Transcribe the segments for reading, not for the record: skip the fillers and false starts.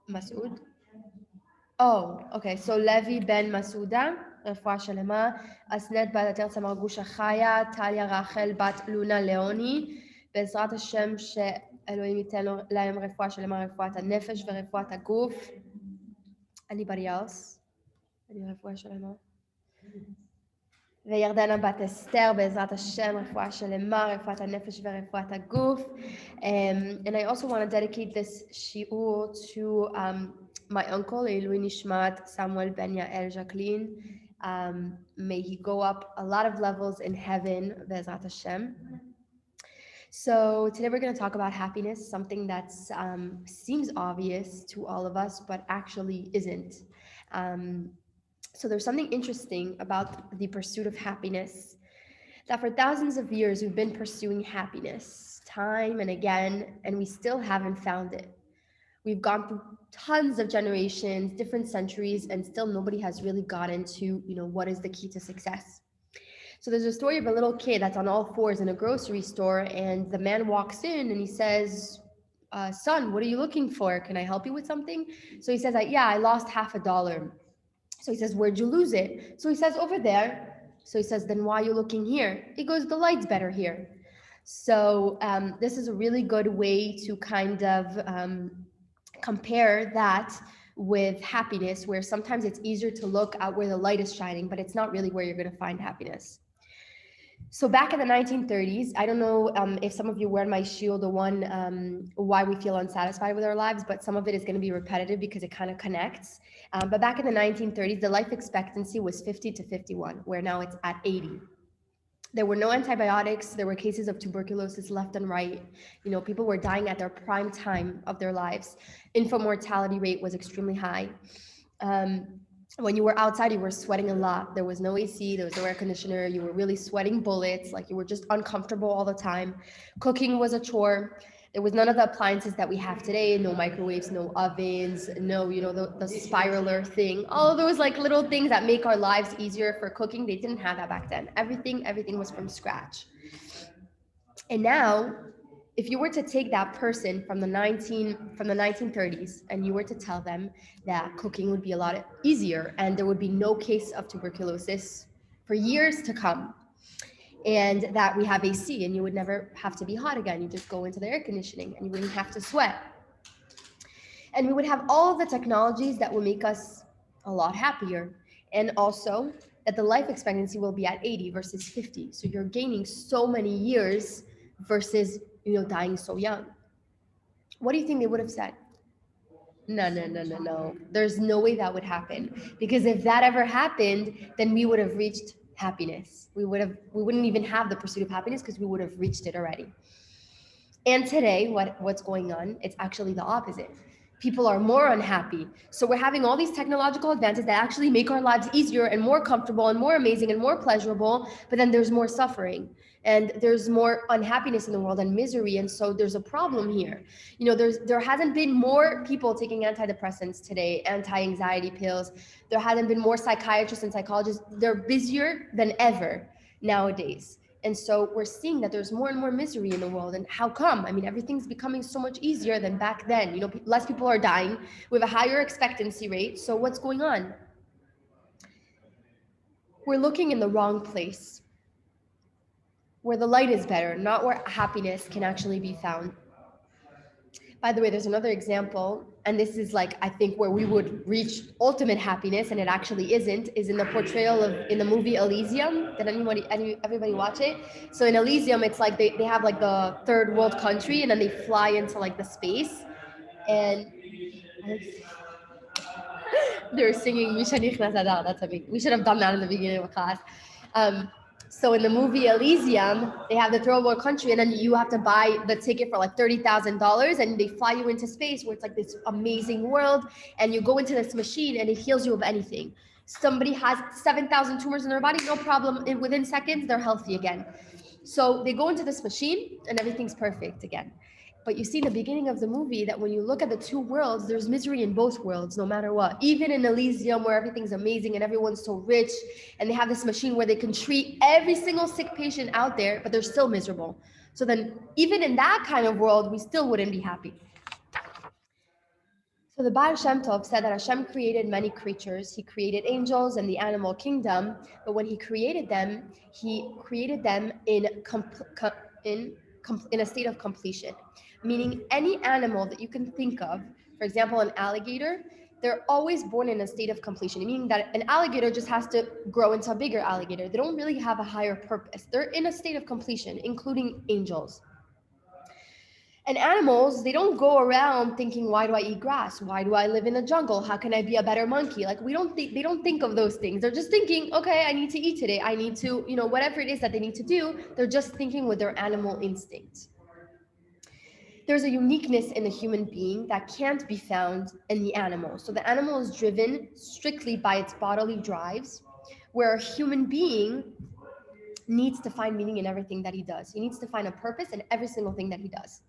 Masoud. Oh, okay. So Levi ben Masuda, רפואה שלמה, אסנת בת התרצה מרגושה חיה, טליה רחל בת לונה ליאוני, בעזרת השם שאלוהים ייתן להם רפואה שלמה, רפואת הנפש ורפואת הגוף. Anybody else? אני רפואה שלמה. וירדנה בת אסתר, בעזרת השם, רפואה שלמה, רפואת הנפש ורפואת הגוף. And I also want to dedicate this shiur to my uncle, Elui Nishmat Samuel Ben Yael Jacqueline. May he go up a lot of levels in heaven, Bezrat Hashem. So today we're going to talk about happiness, something that seems obvious to all of us, but actually isn't. So there's something interesting about the pursuit of happiness, that for thousands of years we've been pursuing happiness time and again, and we still haven't found it. We've gone through tons of generations, different centuries, and still nobody has really gotten to, what is the key to success. So there's a story of a little kid that's on all fours in a grocery store, and the man walks in and he says, son, what are you looking for? Can I help you with something? So he says, yeah, I lost $50. So he says, where'd you lose it? So he says, over there. So he says, then why are you looking here? He goes, the light's better here. So this is a really good way to kind of compare that with happiness, where sometimes it's easier to look at where the light is shining, but it's not really where you're going to find happiness. So back in the 1930s, I don't know if some of you were in my shield, the one, Why We Feel Unsatisfied with Our Lives, but some of it is going to be repetitive because it kind of connects. But back in the 1930s, the life expectancy was 50 to 51, where now it's at 80. There were no antibiotics. There were cases of tuberculosis left and right. People were dying at their prime time of their lives. Infant mortality rate was extremely high. When you were outside, you were sweating a lot. There was no AC, there was no air conditioner. You were really sweating bullets, like you were just uncomfortable all the time. Cooking was a chore. There was none of the appliances that we have today, no microwaves, no ovens, no, the spiraler thing. All of those like little things that make our lives easier for cooking, they didn't have that back then. Everything was from scratch. And now, if you were to take that person from the 1930s and you were to tell them that cooking would be a lot easier and there would be no case of tuberculosis for years to come, and that we have AC and you would never have to be hot again, you just go into the air conditioning and you wouldn't have to sweat, and we would have all of the technologies that will make us a lot happier, and also that the life expectancy will be at 80 versus 50, so you're gaining so many years versus dying so young. What do you think they would have said? No. There's no way that would happen, because if that ever happened, then we would have reached happiness. We wouldn't even have the pursuit of happiness, because we would have reached it already. And today, what's going on? It's actually the opposite. People are more unhappy. So we're having all these technological advances that actually make our lives easier and more comfortable and more amazing and more pleasurable, but then there's more suffering and there's more unhappiness in the world and misery. And so there's a problem here. There hasn't been more people taking antidepressants today, anti-anxiety pills. There hasn't been more psychiatrists and psychologists. They're busier than ever nowadays. And so we're seeing that there's more and more misery in the world. And how come? I mean, everything's becoming so much easier than back then. Less people are dying. We have a higher expectancy rate. So what's going on? We're looking in the wrong place, where the light is better, not where happiness can actually be found. By the way, there's another example, and this is I think where we would reach ultimate happiness, and it actually isn't, is in the portrayal in the movie Elysium. Did everybody watch it? So in Elysium, it's like they have the third world country, and then they fly into the space, and they're singing Misha Nichnas Adar. That's amazing. We should have done that in the beginning of class. So in the movie Elysium, they have the third world country, and then you have to buy the ticket for $30,000, and they fly you into space where it's this amazing world, and you go into this machine and it heals you of anything. Somebody has 7,000 tumors in their body, no problem. Within seconds, they're healthy again. So they go into this machine and everything's perfect again. But you see in the beginning of the movie that when you look at the two worlds, there's misery in both worlds, no matter what. Even in Elysium, where everything's amazing and everyone's so rich, and they have this machine where they can treat every single sick patient out there, but they're still miserable. So then even in that kind of world, we still wouldn't be happy. So the Baal Shem Tov said that Hashem created many creatures. He created angels and the animal kingdom, but when he created them in a state of completion, meaning any animal that you can think of, for example, an alligator, they're always born in a state of completion, meaning that an alligator just has to grow into a bigger alligator. They don't really have a higher purpose. They're in a state of completion, including angels. And animals, they don't go around thinking, why do I eat grass? Why do I live in the jungle? How can I be a better monkey? Like they don't think of those things. They're just thinking, okay, I need to eat today. I need to, whatever it is that they need to do, they're just thinking with their animal instincts. There's a uniqueness in the human being that can't be found in the animal. So the animal is driven strictly by its bodily drives, where a human being needs to find meaning in everything that he does. He needs to find a purpose in every single thing that he does.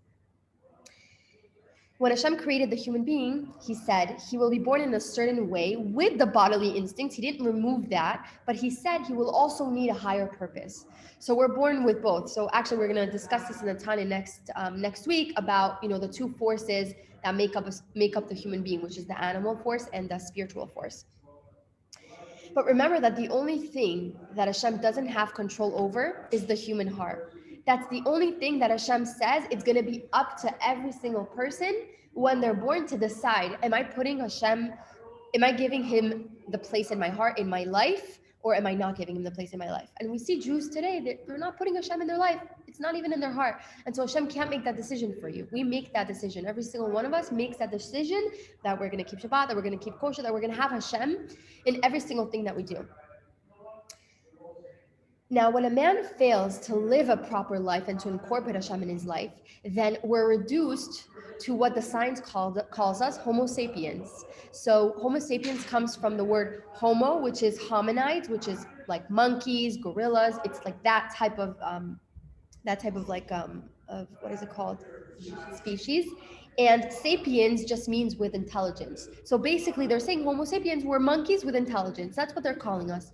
When Hashem created the human being, he said he will be born in a certain way with the bodily instincts. He didn't remove that, but he said he will also need a higher purpose. So we're born with both. So actually, we're going to discuss this in the Tanya next week about the two forces that make up the human being, which is the animal force and the spiritual force. But remember that the only thing that Hashem doesn't have control over is the human heart. That's the only thing that Hashem says it's going to be up to every single person when they're born to decide, am I giving him the place in my heart, in my life, or am I not giving him the place in my life? And we see Jews today, they're not putting Hashem in their life. It's not even in their heart. And so Hashem can't make that decision for you. We make that decision. Every single one of us makes that decision that we're going to keep Shabbat, that we're going to keep kosher, that we're going to have Hashem in every single thing that we do. Now, when a man fails to live a proper life and to incorporate Hashem in his life, then we're reduced to what the science calls us Homo Sapiens. So Homo Sapiens comes from the word Homo, which is hominids, which is like monkeys, gorillas. It's like that type of what is it called? Species. And sapiens just means with intelligence. So basically, they're saying Homo Sapiens, we're monkeys with intelligence. That's what they're calling us.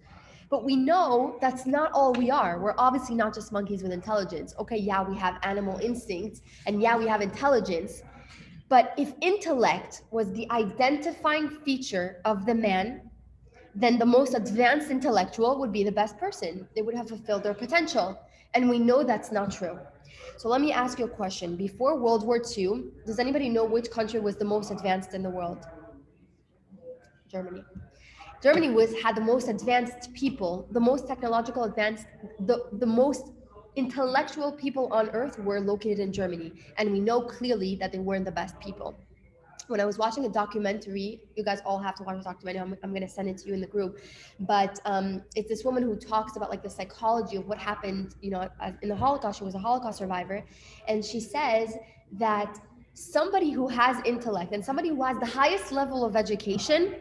But we know that's not all we are. We're obviously not just monkeys with intelligence. Okay, yeah, we have animal instincts, and yeah, we have intelligence. But if intellect was the identifying feature of the man, then the most advanced intellectual would be the best person. They would have fulfilled their potential. And we know that's not true. So let me ask you a question. Before World War II, does anybody know which country was the most advanced in the world? Germany. Germany had the most advanced people, the most technological advanced, the most intellectual people on earth were located in Germany. And we know clearly that they weren't the best people. When I was watching a documentary, you guys all have to watch the documentary. I'm going to send it to you in the group. But it's this woman who talks about like the psychology of what happened, in the Holocaust. She was a Holocaust survivor. And she says that somebody who has intellect and somebody who has the highest level of education,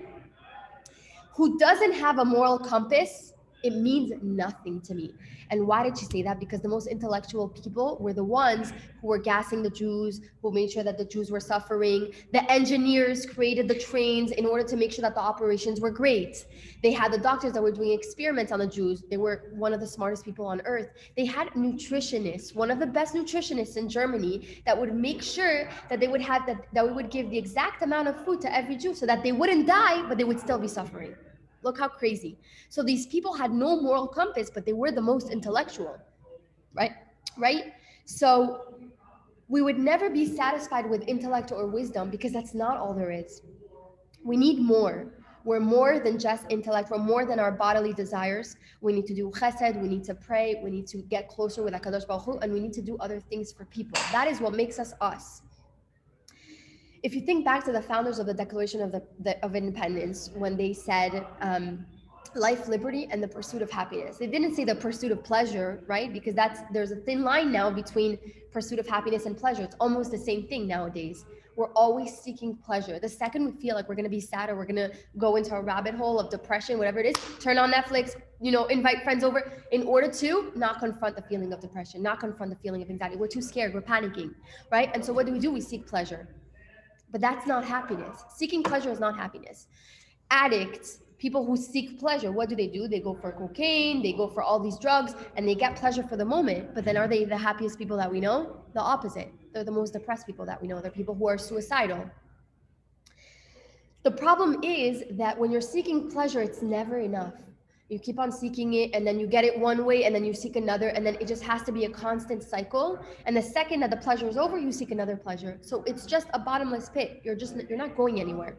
who doesn't have a moral compass, it means nothing to me. And why did she say that? Because the most intellectual people were the ones who were gassing the Jews, who made sure that the Jews were suffering. The engineers created the trains in order to make sure that the operations were great. They had the doctors that were doing experiments on the Jews. They were one of the smartest people on earth. They had nutritionists, one of the best nutritionists in Germany, that would make sure that they would have that we would give the exact amount of food to every Jew so that they wouldn't die, but they would still be suffering. Look how crazy. So these people had no moral compass, but they were the most intellectual, right? So we would never be satisfied with intellect or wisdom because that's not all there is. We need more. We're more than just intellect. We're more than our bodily desires. We need to do chesed. We need to pray. We need to get closer with HaKadosh Baruch Hu, and we need to do other things for people. That is what makes us us. If you think back to the founders of the Declaration of Independence, when they said life, liberty, and the pursuit of happiness, they didn't say the pursuit of pleasure, right? Because there's a thin line now between pursuit of happiness and pleasure. It's almost the same thing nowadays. We're always seeking pleasure. The second we feel like we're going to be sad or we're going to go into a rabbit hole of depression, whatever it is, turn on Netflix, invite friends over in order to not confront the feeling of depression, not confront the feeling of anxiety. We're too scared. We're panicking, right? And so what do? We seek pleasure. But that's not happiness. Seeking pleasure is not happiness. Addicts, people who seek pleasure, what do? They go for cocaine, they go for all these drugs, and they get pleasure for the moment. But then are they the happiest people that we know? The opposite. They're the most depressed people that we know. They're people who are suicidal. The problem is that when you're seeking pleasure, it's never enough. You keep on seeking it, and then you get it one way, and then you seek another, and then it just has to be a constant cycle. And the second that the pleasure is over, you seek another pleasure. So it's just a bottomless pit. You're not going anywhere.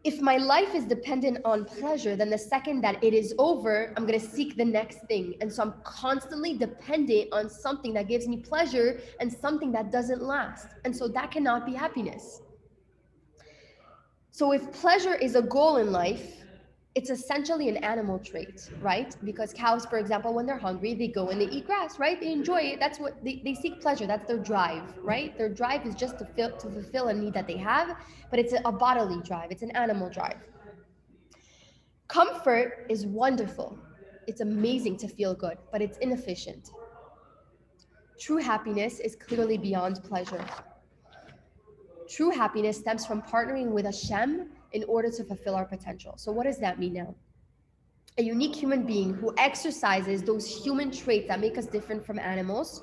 If my life is dependent on pleasure, then the second that it is over, I'm going to seek the next thing. And so I'm constantly dependent on something that gives me pleasure and something that doesn't last. And so that cannot be happiness. So if pleasure is a goal in life, it's essentially an animal trait, right? Because cows, for example, when they're hungry, they go and they eat grass, right? They enjoy it. That's what they seek pleasure. That's their drive, right? Their drive is just to fulfill a need that they have, but it's a bodily drive. It's an animal drive. Comfort is wonderful. It's amazing to feel good, but it's inefficient. True happiness is clearly beyond pleasure. True happiness stems from partnering with Hashem in order to fulfill our potential. So what does that mean now? A unique human being who exercises those human traits that make us different from animals,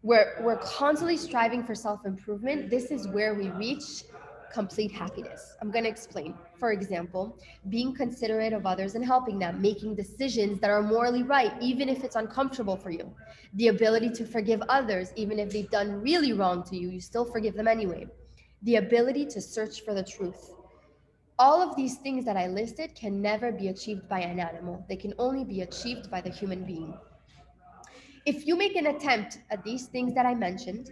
where we're constantly striving for self-improvement, this is where we reach complete happiness. I'm going to explain. For example, being considerate of others and helping them, making decisions that are morally right, even if it's uncomfortable for you. The ability to forgive others, even if they've done really wrong to you, you still forgive them anyway. The ability to search for the truth. All of these things that I listed can never be achieved by an animal. They can only be achieved by the human being. If you make an attempt at these things that I mentioned,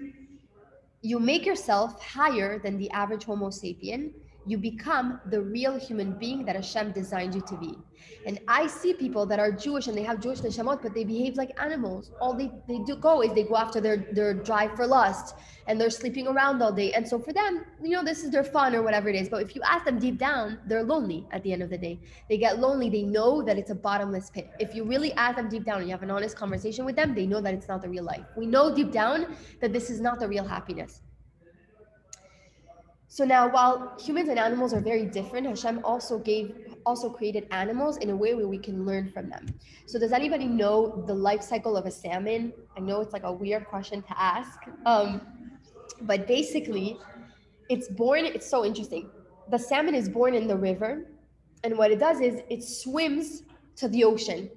you make yourself higher than the average Homo sapien. You become the real human being that Hashem designed you to be. And I see people that are Jewish and they have Jewish neshamot, but they behave like animals. All they do go is they go after their drive for lust, and they're sleeping around all day. And so for them, this is their fun or whatever it is. But if you ask them deep down, they're lonely at the end of the day. They get lonely. They know that it's a bottomless pit. If you really ask them deep down and you have an honest conversation with them, they know that it's not the real life. We know deep down that this is not the real happiness. So now, while humans and animals are very different, Hashem also created animals in a way where we can learn from them. So does anybody know the life cycle of a salmon? I know it's like a weird question to ask, but basically, it's so interesting. The salmon is born in the river, and what it does is it swims to the ocean.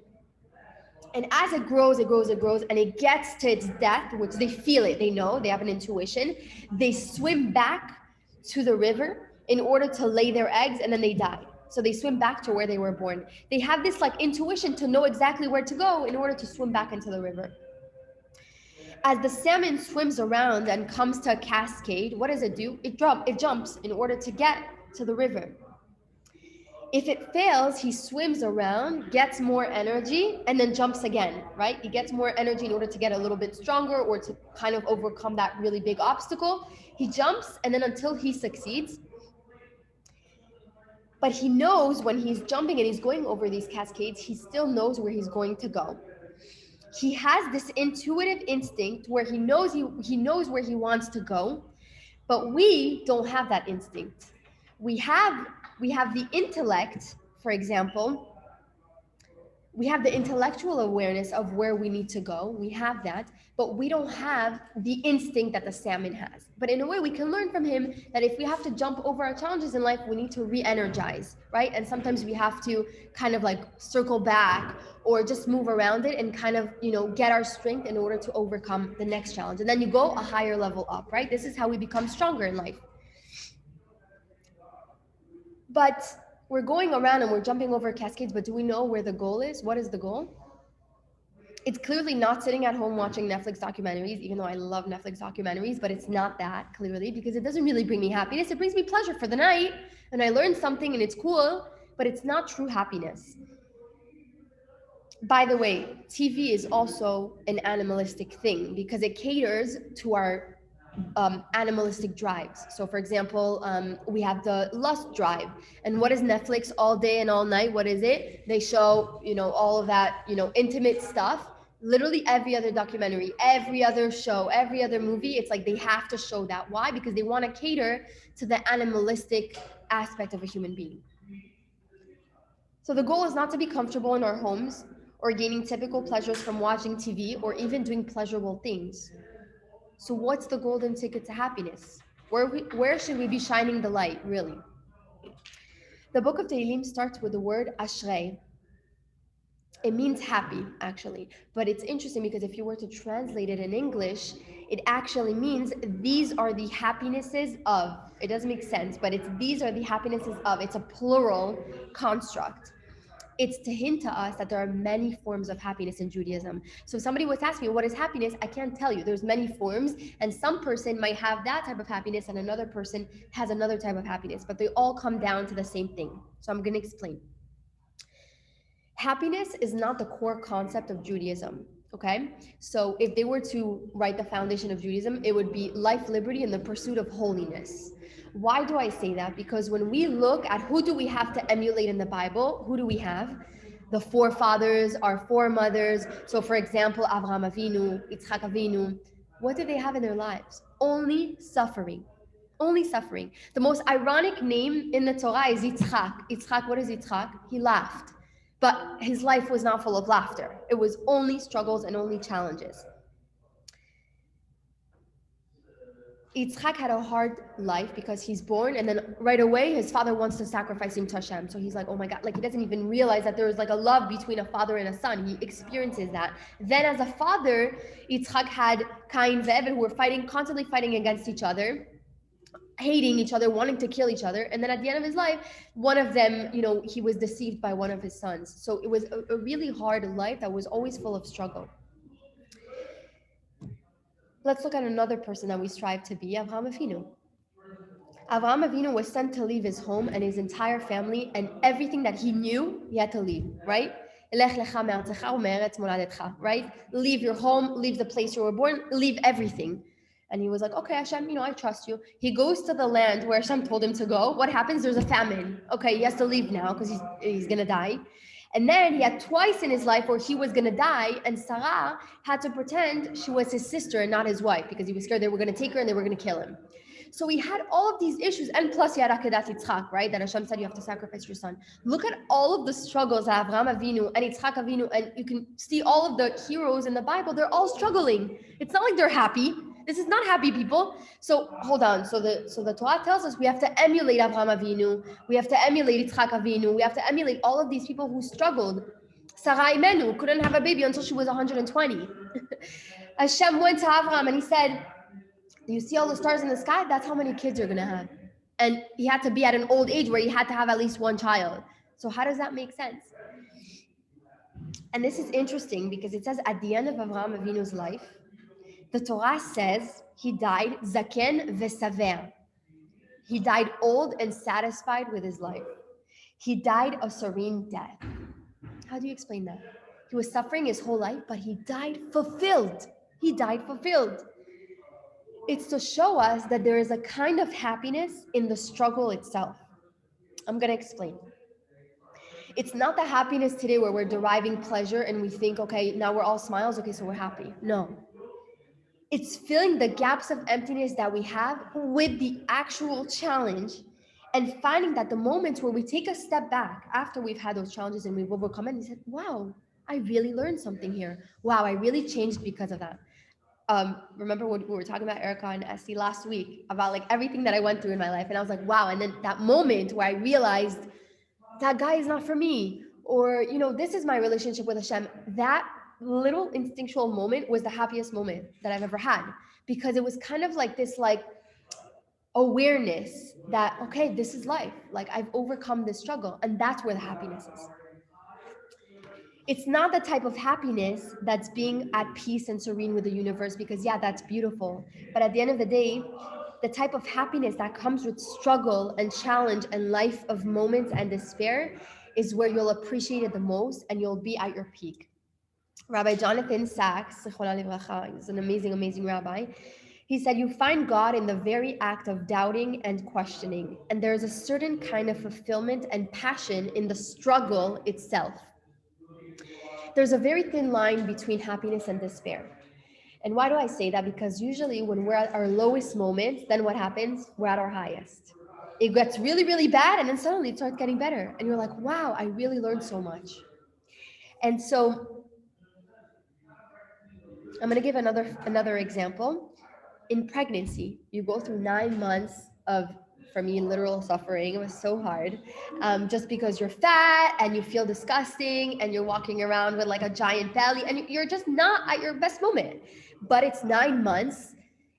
And as it grows, and it gets to its death, which they feel it, they know, they have an intuition, they swim back to the river in order to lay their eggs, and then they die. So they swim back to where they were born. They have this like intuition to know exactly where to go in order to swim back into the river. As the salmon swims around and comes to a cascade, what does it do? It jumps in order to get to the river. If it fails, he swims around, gets more energy, and then jumps again, right? He gets more energy in order to get a little bit stronger or to kind of overcome that really big obstacle. He jumps, and then until he succeeds. But he knows when he's jumping and he's going over these cascades, he still knows where he's going to go. He has this intuitive instinct where he knows where he wants to go, but we don't have that instinct. We have the intellect, for example. We have the intellectual awareness of where we need to go. We have that, but we don't have the instinct that the salmon has. But in a way, we can learn from him that if we have to jump over our challenges in life, we need to re-energize, right? And sometimes we have to kind of like circle back or just move around it and kind of, get our strength in order to overcome the next challenge. And then you go a higher level up, right? This is how we become stronger in life. But we're going around and we're jumping over cascades, but do we know where the goal is? What is the goal? It's clearly not sitting at home watching Netflix documentaries, even though I love Netflix documentaries, but it's not that clearly because it doesn't really bring me happiness. It brings me pleasure for the night and I learn something and it's cool, but it's not true happiness. By the way, TV is also an animalistic thing because it caters to our animalistic drives. So for example, we have the lust drive. And what is Netflix all day and all night? What is it? They show, all of that, intimate stuff. Literally every other documentary, every other show, every other movie, it's like they have to show that. Why? Because they want to cater to the animalistic aspect of a human being. So the goal is not to be comfortable in our homes or gaining typical pleasures from watching TV or even doing pleasurable things. So what's the golden ticket to happiness? Where should we be shining the light, really? The book of Tehillim starts with the word Ashrei. It means happy, actually. But it's interesting because if you were to translate it in English, it actually means these are the happinesses of. It doesn't make sense, but it's these are the happinesses of. It's a plural construct. It's to hint to us that there are many forms of happiness in Judaism. So if somebody was to ask me, what is happiness? I can't tell you. There's many forms, and some person might have that type of happiness, and another person has another type of happiness, but they all come down to the same thing. So I'm going to explain. Happiness is not the core concept of Judaism. Okay, so if they were to write the foundation of Judaism, it would be life, liberty, and the pursuit of holiness. Why do I say that? Because when we look at who do we have to emulate in the Bible, who do we have? The forefathers, our foremothers. So, for example, Avraham Avinu, Yitzchak Avinu. What did they have in their lives? Only suffering. Only suffering. The most ironic name in the Torah is Yitzchak. Yitzchak, what is Yitzchak? He laughed. But his life was not full of laughter. It was only struggles and only challenges. Yitzchak had a hard life because he's born and then right away his father wants to sacrifice him to Hashem. So he's like, oh my God, like he doesn't even realize that there is like a love between a father and a son. He experiences that. Then as a father, Yitzchak had Cain and who were fighting, constantly fighting against each other, hating each other, wanting to kill each other. And then at the end of his life, one of them, he was deceived by one of his sons. So it was a really hard life that was always full of struggle. Let's look at another person that we strive to be, Avraham Avinu. Avraham Avinu was sent to leave his home and his entire family and everything that he knew, he had to leave, right? Right? Leave your home, leave the place you were born, leave everything. And he was like, okay, Hashem, I trust you. He goes to the land where Hashem told him to go. What happens? There's a famine. Okay, he has to leave now because he's going to die. And then he had twice in his life where he was going to die, and Sarah had to pretend she was his sister and not his wife because he was scared they were going to take her and they were going to kill him. So he had all of these issues, and plus he had Akedat Yitzchak, right? That Hashem said you have to sacrifice your son. Look at all of the struggles that Avraham Avinu and Yitzchak Avinu, and you can see all of the heroes in the Bible, they're all struggling. It's not like they're happy. This is not happy people. So hold on. So the Torah tells us we have to emulate Avraham Avinu. We have to emulate Yitzchak Avinu. We have to emulate all of these people who struggled. Sarah Imenu couldn't have a baby until she was 120. Hashem went to Avraham and he said, you see all the stars in the sky? That's how many kids you're going to have. And he had to be at an old age where he had to have at least one child. So how does that make sense? And this is interesting because it says at the end of Avraham Avinu's life, the Torah says he died zaken vesaver. He died old and satisfied with his life. He died a serene death. How do you explain that? He was suffering his whole life, but he died fulfilled. He died fulfilled. It's to show us that there is a kind of happiness in the struggle itself. I'm going to explain. It's not the happiness today where we're deriving pleasure and we think, okay, now we're all smiles. Okay, so we're happy. No. It's filling the gaps of emptiness that we have with the actual challenge and finding that the moments where we take a step back after we've had those challenges and we've overcome it and said, wow, I really learned something here. Wow, I really changed because of that. Remember what we were talking about, Erica and Esty, last week about like everything that I went through in my life. And I was like, wow. And then that moment where I realized that guy is not for me, or, this is my relationship with Hashem. That little instinctual moment was the happiest moment that I've ever had, because it was kind of like this, like awareness that, okay, this is life. Like I've overcome this struggle. And that's where the happiness is. It's not the type of happiness that's being at peace and serene with the universe, because yeah, that's beautiful. But at the end of the day, the type of happiness that comes with struggle and challenge and life of moments and despair is where you'll appreciate it the most and you'll be at your peak. Rabbi Jonathan Sachs, is an amazing, amazing rabbi. He said, you find God in the very act of doubting and questioning. And there's a certain kind of fulfillment and passion in the struggle itself. There's a very thin line between happiness and despair. And why do I say that? Because usually when we're at our lowest moments, then what happens? We're at our highest. It gets really, really bad, and then suddenly it starts getting better. And you're like, wow, I really learned so much. And so I'm going to give another example. in pregnancy, you go through 9 months of, for me, literal suffering. It was so hard, just because you're fat and you feel disgusting and you're walking around with like a giant belly and you're just not at your best moment. But it's 9 months.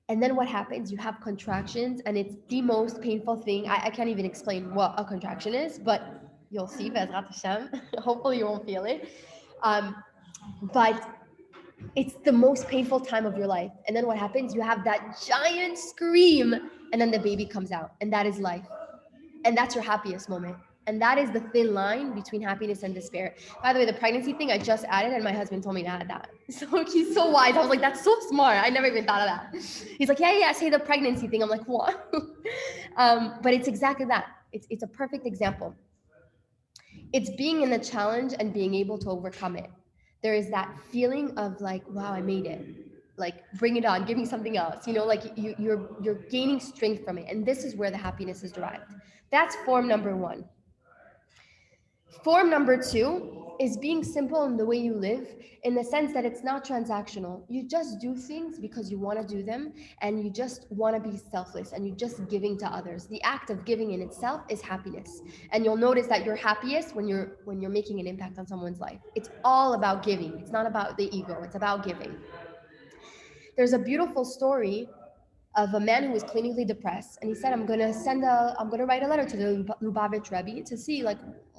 And then what happens? You have contractions, and it's the most painful thing. I can't even explain what a contraction is, but you'll see, Bezrat Hashem. Hopefully, you won't feel it. But it's the most painful time of your life. And then what happens? You have that giant scream, and then the baby comes out, and that is life. And that's your happiest moment. And that is the thin line between happiness and despair. By the way, the pregnancy thing I just added, and my husband told me to add that. So he's so wise. I was like, that's so smart. I never even thought of that. He's like, yeah, say the pregnancy thing. I'm like, what? But it's exactly that. It's a perfect example. It's being in the challenge and being able to overcome it. There is that feeling of like, wow, I made it. Like, bring it on, give me something else. Like you're gaining strength from it. And this is where the happiness is derived. That's form number one. Form number two is being simple in the way you live, in the sense that it's not transactional. You just do things because you want to do them, and you just want to be selfless, and you're just giving to others. The act of giving in itself is happiness. And you'll notice that you're happiest when you're making an impact on someone's life. It's all about giving. It's not about the ego. It's about giving. There's a beautiful story of a man who was clinically depressed, and he said, I'm gonna write a letter to the Lubavitch Rabbi to see, like,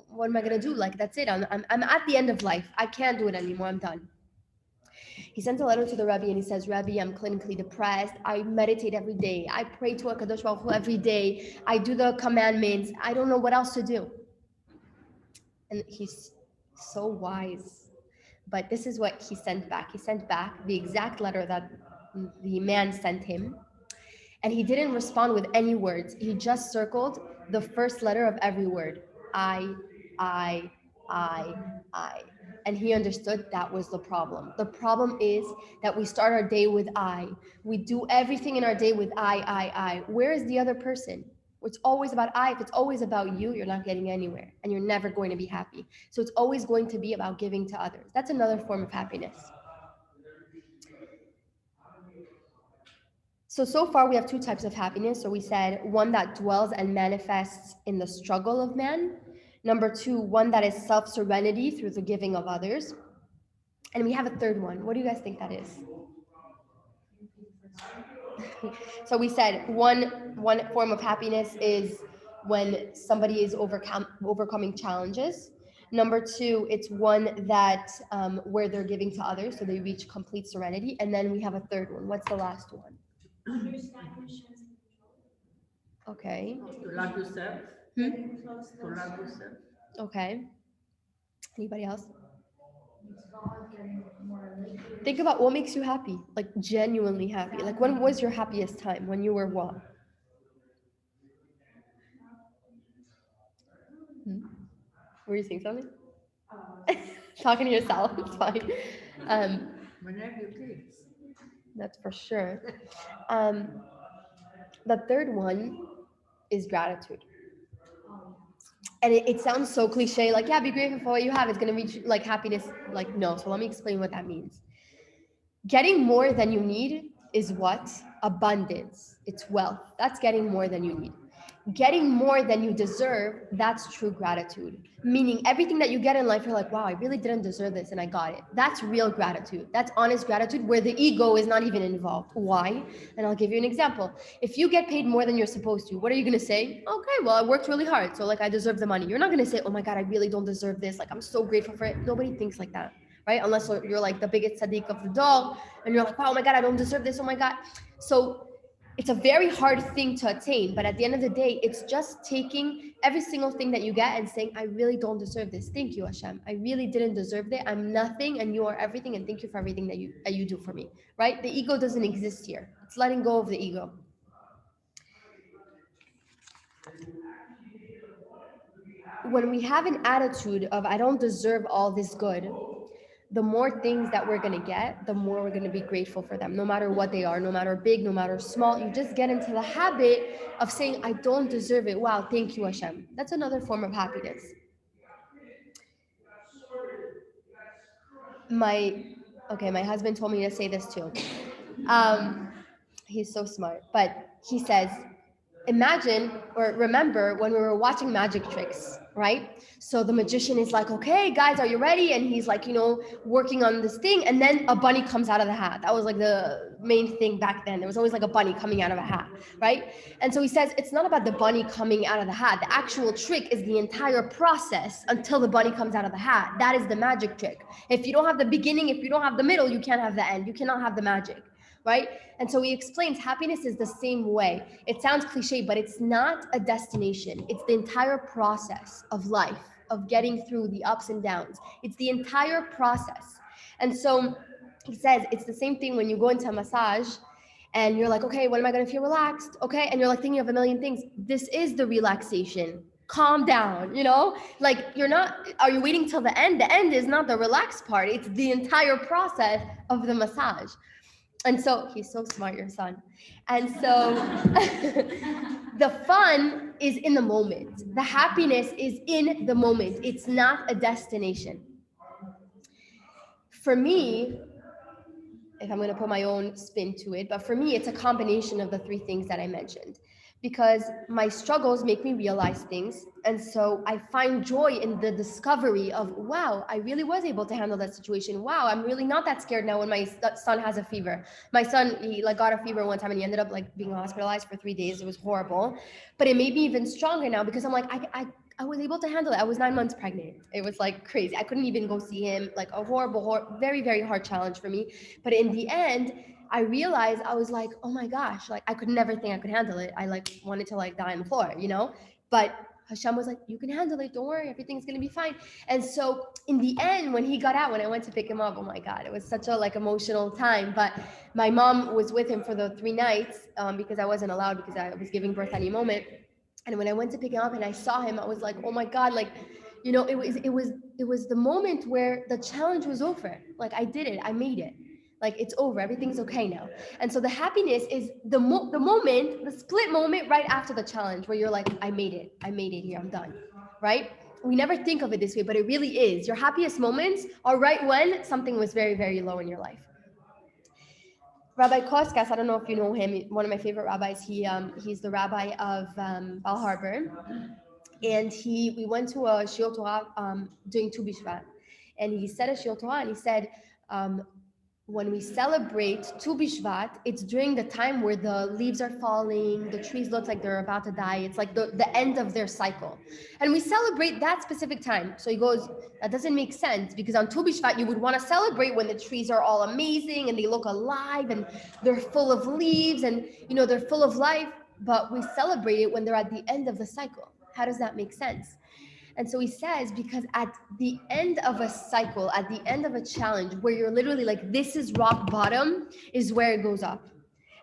what am I gonna do? Like, that's it. I'm at the end of life. I can't do it anymore. I'm done. He sent a letter to the Rabbi, and he says, Rabbi, I'm clinically depressed. I meditate every day. I pray to HaKadosh Baruch Hu every day. I do the commandments. I don't know what else to do. And he's so wise. But this is what he sent back. He sent back the exact letter that the man sent him. And he didn't respond with any words. He just circled the first letter of every word. I, I, I, I. And he understood that was the problem. The problem is that we start our day with I. We do everything in our day with I. Where is the other person? It's always about I. If it's always about you, you're not getting anywhere, and you're never going to be happy. So it's always going to be about giving to others. That's another form of happiness. So far we have two types of happiness. So we said one that dwells and manifests in the struggle of man. Number two, one that is self-serenity through the giving of others. And we have a third one. What do you guys think that is? So we said one form of happiness is when somebody is overcoming challenges. Number two, it's one that where they're giving to others, so they reach complete serenity. And then we have a third one. What's the last one? Okay. To love yourself. To love yourself. Okay. Anybody else? Think about what makes you happy, like genuinely happy. Like, when was your happiest time? When you were what? Were you saying something? Talking to yourself. It's fine. When I have your kids. That's for sure. The third one is gratitude. And it sounds so cliche, like, yeah, be grateful for what you have. It's going to reach like happiness. Like, no. So let me explain what that means. Getting more than you need is what? Abundance. It's wealth. That's getting more than you need. Getting more than you deserve, that's true gratitude. Meaning everything that you get in life, you're like, wow, I really didn't deserve this and I got it. That's real gratitude. That's honest gratitude where the ego is not even involved. Why? And I'll give you an example. If you get paid more than you're supposed to, what are you going to say? Okay, well, I worked really hard, so like I deserve the money. You're not going to say, oh my God, I really don't deserve this. Like, I'm so grateful for it. Nobody thinks like that, right? Unless you're like the biggest tzaddik of the dog and you're like, wow, oh my God, I don't deserve this. Oh my God. So it's a very hard thing to attain, but at the end of the day, it's just taking every single thing that you get and saying, I really don't deserve this. Thank you, Hashem. I really didn't deserve it. I'm nothing and you are everything, and thank you for everything that you do for me, right? The ego doesn't exist here. It's letting go of the ego. When we have an attitude of, I don't deserve all this good, the more things that we're going to get, the more we're going to be grateful for them, no matter what they are, no matter big, no matter small. You just get into the habit of saying, I don't deserve it. Wow, thank you, Hashem. That's another form of happiness. My husband told me to say this too. he's so smart. But he says, imagine or remember when we were watching magic tricks, right? So the magician is like, okay, guys, are you ready? And he's like, working on this thing. And then a bunny comes out of the hat. That was like the main thing back then. There was always like a bunny coming out of a hat, right? And so he says, it's not about the bunny coming out of the hat. The actual trick is the entire process until the bunny comes out of the hat. That is the magic trick. If you don't have the beginning, if you don't have the middle, you can't have the end. You cannot have the magic, right? And so he explains happiness is the same way. It sounds cliche, but it's not a destination. It's the entire process of life, of getting through the ups and downs. It's the entire process. And so he says it's the same thing when you go into a massage and you're like, okay, when am I going to feel relaxed? Okay. And you're like thinking of a million things. This is the relaxation. Calm down, like are you waiting till the end? The end is not the relaxed part. It's the entire process of the massage. And so he's so smart, your son. And so the fun is in the moment. The happiness is in the moment. It's not a destination. For me, if I'm going to put my own spin to it, but for me, it's a combination of the three things that I mentioned. Because my struggles make me realize things. And so I find joy in the discovery of, wow, I really was able to handle that situation. Wow, I'm really not that scared now when my son has a fever. My son, he got a fever one time and he ended up being hospitalized for 3 days. It was horrible. But it made me even stronger now because I'm like, I was able to handle it. I was 9 months pregnant. It was crazy. I couldn't even go see him, a horrible, very, very hard challenge for me. But in the end, I realized I was like, oh my gosh, I could never think I could handle it. I wanted to die on the floor, But Hashem was like, you can handle it. Don't worry. Everything's going to be fine. And so in the end, when he got out, when I went to pick him up, oh my God, it was such a emotional time. But my mom was with him for the 3 nights because I wasn't allowed because I was giving birth any moment. And when I went to pick him up and I saw him, I was like, oh my God, it was the moment where the challenge was over. I did it. I made it. It's over. Everything's okay now. And so the happiness is the moment, the split moment right after the challenge where you're like, I made it. I made it here. I'm done. Right? We never think of it this way, but it really is. Your happiest moments are right when something was very, very low in your life. Rabbi Koskas, I don't know if you know him, one of my favorite rabbis. He's the rabbi of Bal Harbor. And we went to a Shiur Torah during Tu B'Shvat. And he said a Shiur Torah, and he said, when we celebrate Tu B'Shvat, it's during the time where the leaves are falling, the trees look like they're about to die. It's the end of their cycle. And we celebrate that specific time. So he goes, that doesn't make sense because on Tu B'Shvat, you would want to celebrate when the trees are all amazing and they look alive and they're full of leaves and, they're full of life. But we celebrate it when they're at the end of the cycle. How does that make sense? And so he says, because at the end of a cycle, at the end of a challenge where you're literally this is rock bottom, is where it goes up.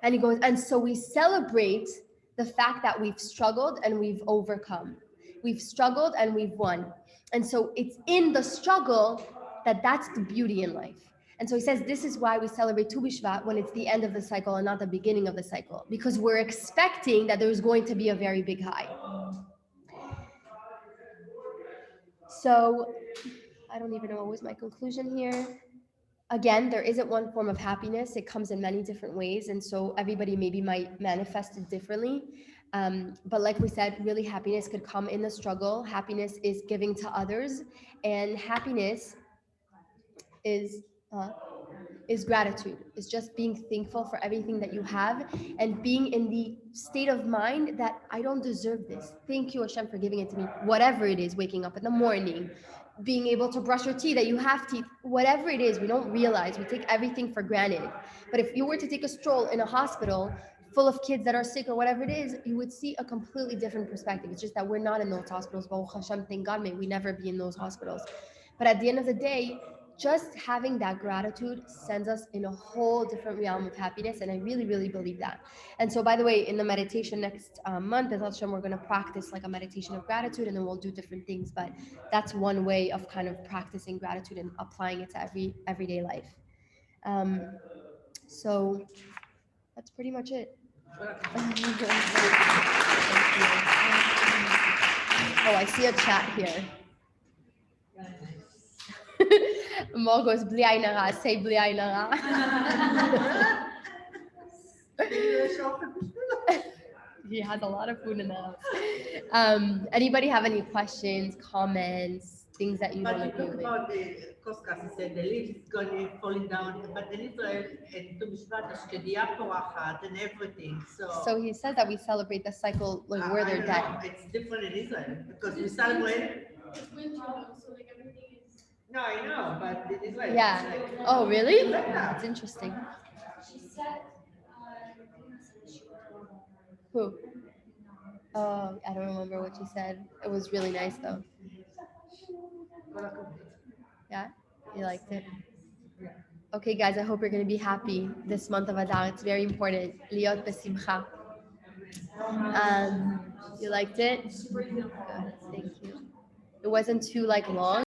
And he goes, and so we celebrate the fact that we've struggled and we've overcome. We've struggled and we've won. And so it's in the struggle that's the beauty in life. And so he says, this is why we celebrate Tu B'Shvat when it's the end of the cycle and not the beginning of the cycle, because we're expecting that there's going to be a very big high. So I don't even know what was my conclusion here. Again, there isn't one form of happiness. It comes in many different ways. And so everybody maybe might manifest it differently. But like we said, really happiness could come in the struggle. Happiness is giving to others. And happiness is gratitude. It's just being thankful for everything that you have and being in the state of mind that I don't deserve this. Thank you, Hashem, for giving it to me. Whatever it is, waking up in the morning, being able to brush your teeth, that you have teeth, whatever it is, we don't realize. We take everything for granted. But if you were to take a stroll in a hospital full of kids that are sick or whatever it is, you would see a completely different perspective. It's just that we're not in those hospitals. Baruch Hashem, thank God, may we never be in those hospitals. But at the end of the day, just having that gratitude sends us in a whole different realm of happiness. And I really, really believe that. And so, by the way, in the meditation next month, we're going to practice a meditation of gratitude, and then we'll do different things. But that's one way of kind of practicing gratitude and applying it to everyday life. So that's pretty much it. Oh, I see a chat here. Mo goes, bli ayin hara, say bli ayin hara. He has a lot of food in the house. Anybody have any questions, comments, things that you But want you to talk do with? about the Koskas, he said the leaves is going to falling down, but in Israel, and to Mishpat, השקדיה פורחת and everything, So he says that we celebrate the cycle like where I they're don't dead. know, it's different in Israel, because we celebrate. It's winter though, so like everything is. No, I know, but in Israel, Yeah. it's like, Oh, really? Yeah. It's interesting. She said, Holiness said she would go. Who? Oh, I don't remember what she said. It was really nice though. כל הכבוד. Yeah, you liked it. Okay, guys, I hope you're going to be happy this month of Adar. It's very important. Liot besimcha. You liked it? Good. Thank you. It wasn't too long.